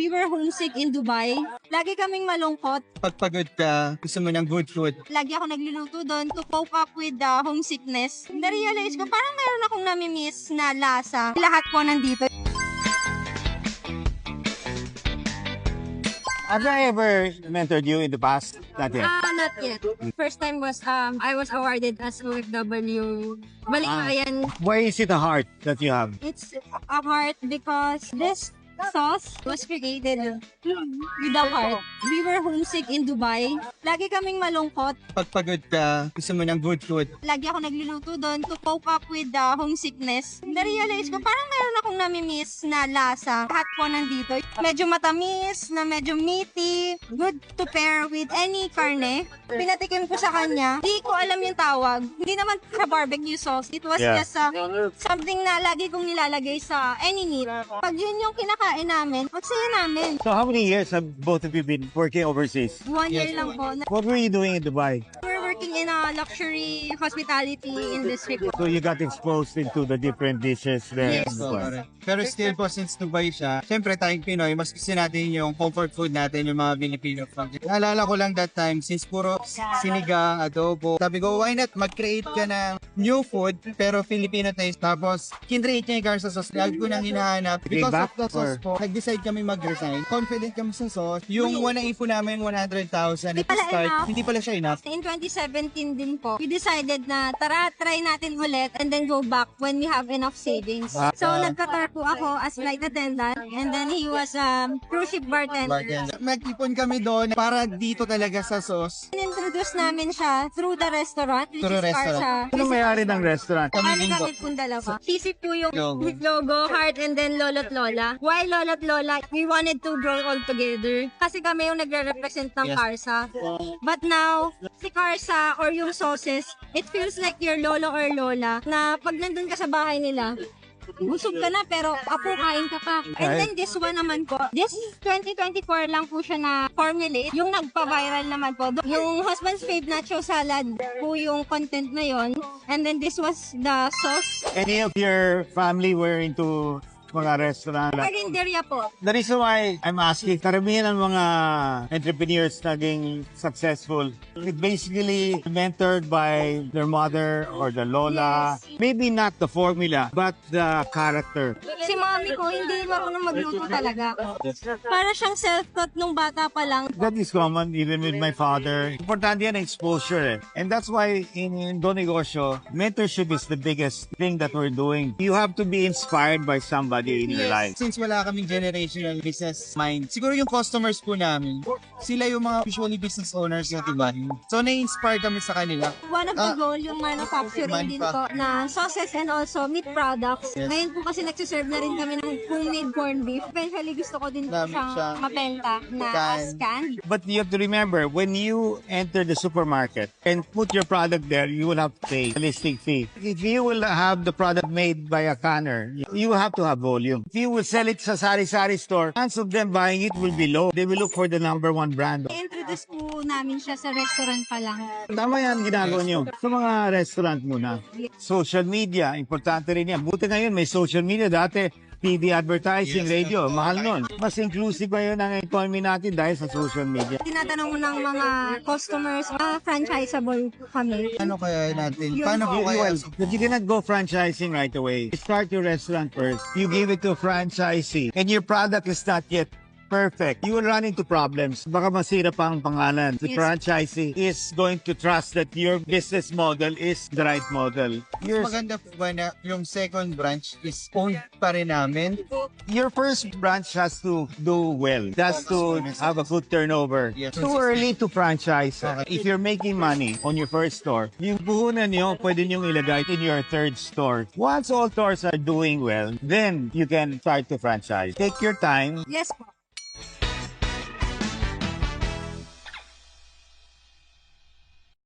We were homesick in Dubai. Lagi kaming malungkot. Pag pagod ka, gusto mo ng good food. Lagi ako nagluluto doon to cope up with the homesickness. Na-realize ko, parang meron akong namimiss na lasa. Lahat po nandito. Have I ever mentored you in the past? Not yet. Not yet. First time was, I was awarded as OFW. Balikbayan. Why is it a heart that you have? It's a heart because this sauce was created with a heart. We were homesick in Dubai. Lagi kaming malungkot. Pag pagod ka, gusto mo ng good food. Lagi ako nagluluto doon to cope up with the homesickness. Na-realize ko, parang meron akong namimiss na lasa. Lahat po nandito. Medyo matamis, na medyo meaty. Good to pair with any karne. Pinatikim ko sa kanya. Hindi ko alam yung tawag. Hindi naman sa barbecue sauce. It was just something na lagi kong nilalagay sa any meat. Pag yun yung kinakain namin, magsaya namin. So how many years have both of you been working overseas? 1 year lang po. What were you doing in Dubai? We're working in a luxury hospitality industry po. So you got exposed into the different dishes there. Yes. in Dubai. Pero still po, since Dubai siya, syempre tayong Pinoy, mas gusto natin yung comfort food natin, yung mga Filipino food. Naalala ko lang that time, since puro sinigang, adobo, sabi ko, why not mag-create ka ng new food, pero Filipino taste. Tapos, kinreate niya yung Garza sauce. Lagi ko nang hinahanap. Because of the sauce po, nag-decide kami mag-resign. Confident kami sa sauce. Yung naipon namin 100,000 Hindi at the pala start, enough. hindi pala siya enough. In 2017 din po, we decided na tara, try natin ulit and then go back when we have enough savings. So, nagka-tar po ako as flight attendant and then he was cruise ship bartender. Nag-ipon kami doon para dito talaga sa sauce. Introduce namin siya through the restaurant, which Through is restaurant. Ano may-ari ng restaurant? Kami pong dalawa. Sisi po yung with logo, heart, and then Lolo't Lola. Why Lolo't Lola? We wanted to grow all together. Kasi kami yung nagre-represent ng Karsa. But now, si Karsa or yung sauces, it feels like your lolo or lola na pag nandun ka sa bahay nila, busog ka na pero apo kain ka pa. And then this one naman po, this 2024 lang po siya na formulate. Yung nagpa-viral naman po, yung husband's fave nacho salad po yung content na yon. And then this was the sauce. Any of your family were into mga restaurant? Karinderya po. The reason why I'm asking, karamihan ng mga entrepreneurs naging successful, it basically mentored by their mother or the lola. Maybe not the formula, but the character. Si mommy ko, hindi marunong magluto talaga. Para siyang self-taught nung bata pa lang. That is common even with my father. Importante yan ang exposure. And that's why in Don Negosyo, mentorship is the biggest thing that we're doing. You have to be inspired by somebody in your life. Since wala kaming generational business mind, siguro yung customers po namin, sila yung mga usually business owners na diba? So, na-inspire kami sa kanila. One of the goal yung manufacturing din po na sauces and also meat products. Ngayon po kasi nagsiserve na rin kami ng homemade corned beef. Eventually gusto ko din Namin siyang siya. mabenta na Canned. canned. But you have to remember, when you enter the supermarket and put your product there, you will have to pay a listing fee. If you will have the product made by a canner, you have to have volume. If you will sell it sa sari-sari store, chance of them buying it will be low. They will look for the number one brand. I-introduce po namin siya sa restaurant pa lang. Tama yan ginagawa nyo. Sa mga restaurant muna. Social media, importante rin yan. Buti ngayon may social media. Dati, TV advertising, radio, mahal nun. Mas inclusive ngayon ang employment natin dahil sa social media. Tinatanong ng mga customers, franchisable kami. Ano kaya natin? Paano po kaya? But you cannot go franchising right away. You start your restaurant first. You give it to a franchisee. And your product is not yet perfect. You will run into problems. Baka masira pa ang pangalan. The franchisee is going to trust that your business model is the right model. Maganda po ba na yung second branch is owned pa rin namin? Your first branch has to do well. It has to have a good turnover. Yes. Too early to franchise. If you're making money on your first store, yung puhunan nyo, pwede nyo ilagay in your third store. Once all stores are doing well, then you can start to franchise. Take your time. Yes po.